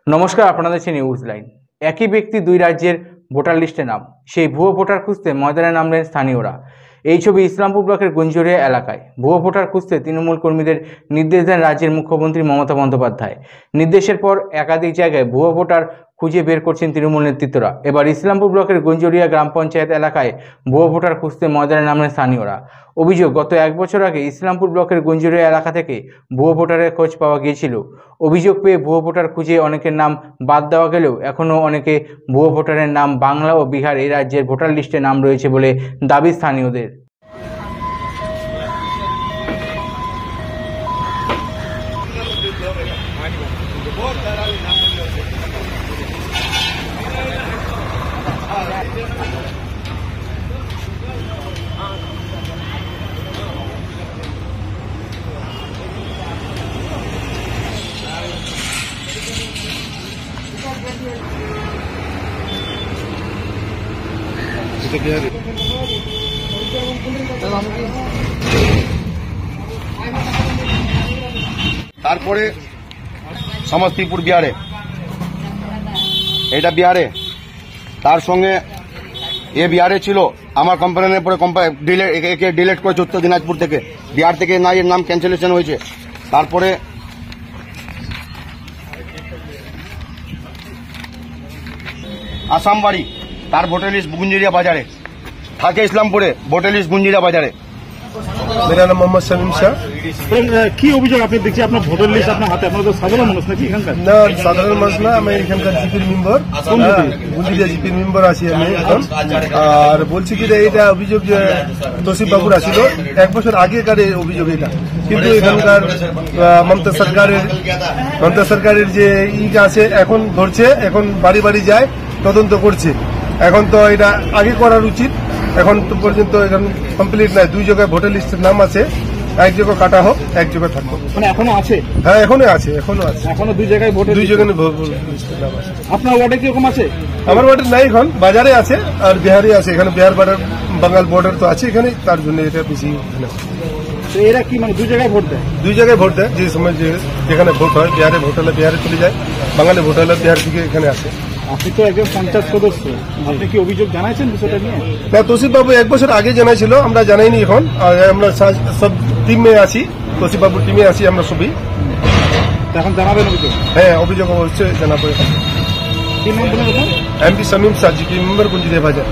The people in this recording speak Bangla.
নমস্কার, আপনারা দেখছেন নিউজ লাইন। একই ব্যক্তি দুই রাজ্যের ভোটার লিস্টে নাম, সেই ভুয়ো ভোটার খুঁজতে ময়দানে নামলেন স্থানীয়রা। এই ছবি ইসলামপুর ব্লকের গঞ্জরিয়া এলাকায়। ভুয়ো ভোটার খুঁজতে তৃণমূল কর্মীদের নির্দেশ দেন রাজ্যের মুখ্যমন্ত্রী মমতা বন্দ্যোপাধ্যায়। নির্দেশের পর একাধিক জায়গায় ভুয়ো ভোটার খুঁজে বের করছেন তৃণমূল নেতৃত্বরা। এবার ইসলামপুর ব্লকের গঞ্জরিয়া গ্রাম পঞ্চায়েত এলাকায় ভুয়ো ভোটার খুঁজতে ময়দানে নামলেন স্থানীয়রা। অভিযোগ, গত 1 বছর আগে ইসলামপুর ব্লকের গঞ্জরিয়া এলাকা থেকে ভুয়ো ভোটারের খোঁজ পাওয়া গিয়েছিল। অভিযোগ পেয়ে ভুয়ো ভোটার খুঁজে অনেকের নাম বাদ দেওয়া গেলেও এখনও অনেকে ভুয়ো ভোটারের নাম বাংলা ও বিহার এই রাজ্যের ভোটার লিস্টে নাম রয়েছে বলে দাবি স্থানীয়দের। তারপরে সমস্তিপুর বিহারে, এটা বিহারে, তার সঙ্গে এ বিহারে ছিল। আমার কমপ্লেনের পরে একে ডিলেট করেছে উত্তর দিনাজপুর থেকে, বিহার থেকে না এর নাম ক্যান্সেলেশন হয়েছে। তারপরে আসাম বাড়ি, তার ভোটার লিস্ট গুঞ্জিরিয়া বাজারে থাকে, ইসলামপুরে ভোটার লিস্ট গুঞ্জিরিয়া বাজারে। मेरा नाम मोहम्मद शमीम शाह। কি অভিযোগ আপনি দেখছি আপনার ভোটার লিস্ট আপনার হাতে? আপনার তো সাধারণ মানুষ নাকি এখানকার? না, সাধারণ মানুষ না, আমি এখানকার জিপির মেম্বার, গুঞ্জিরিয়া জিপির মেম্বার আছি আমি এখন। আর বলছি কি যে এটা অভিযোগ যে তসিফ বাবুর আসছিল 1 বছর আগেকার অভিযোগ এটা, কিন্তু এখানকার মমতা সরকারের যে ইটা আছে এখন ধরছে, এখন বাড়ি বাড়ি যায় তদন্ত করছে। এখন তো এটা আগে করার উচিত, এখন তো পর্যন্ত এখন কমপ্লিট নাই। 2 জায়গায় ভোটার লিস্টের নাম আছে, 1 জায়গায় কাটা হোক, 1 জায়গায় থাকবো। মানে এখনো আছে? হ্যাঁ, এখনো আছে। এখনো 2 জায়গায় ভোটার, 2 জায়গায় লিস্টের নাম আছে। আপনার ওয়ার্ডে কিরকম আছে? আমার ওয়ার্ডে নাই, এখন বাজারে আছে আর বিহারে আছে। এখানে বিহার বর্ডার, বাঙাল বর্ডার তো আছে এখানে, তার জন্য এটা বেশি। তো এরা কি মানে 2 জায়গায় ভোট দেয়? 2 জায়গায় ভোট দেয়, যে সময় যেখানে ভোট হয়, বিহারে ভোট হলে বিহারে চলে যায়, বাঙালি ভোট হলে বিহার থেকে এখানে আসে। আপনি তো একজন পঞ্চায়েত সদস্য, আপনি কি অভিযোগ জানাইছেন বিষয়টা নিয়ে? না, তসিফ বাবু 1 বছর আগে জানাইছিল, আমরা জানাইনি এখন। আমরা সব টিমে আছি, তসিফ বাবুর টিমে আছি আমরা সবই। এখন জানাবেন অভিযোগ? হ্যাঁ, অভিযোগ অবশ্যই জানাবো। কি নাম বলে? MP Shamim Shah, GP member, গুঞ্জিরিয়া বাজার।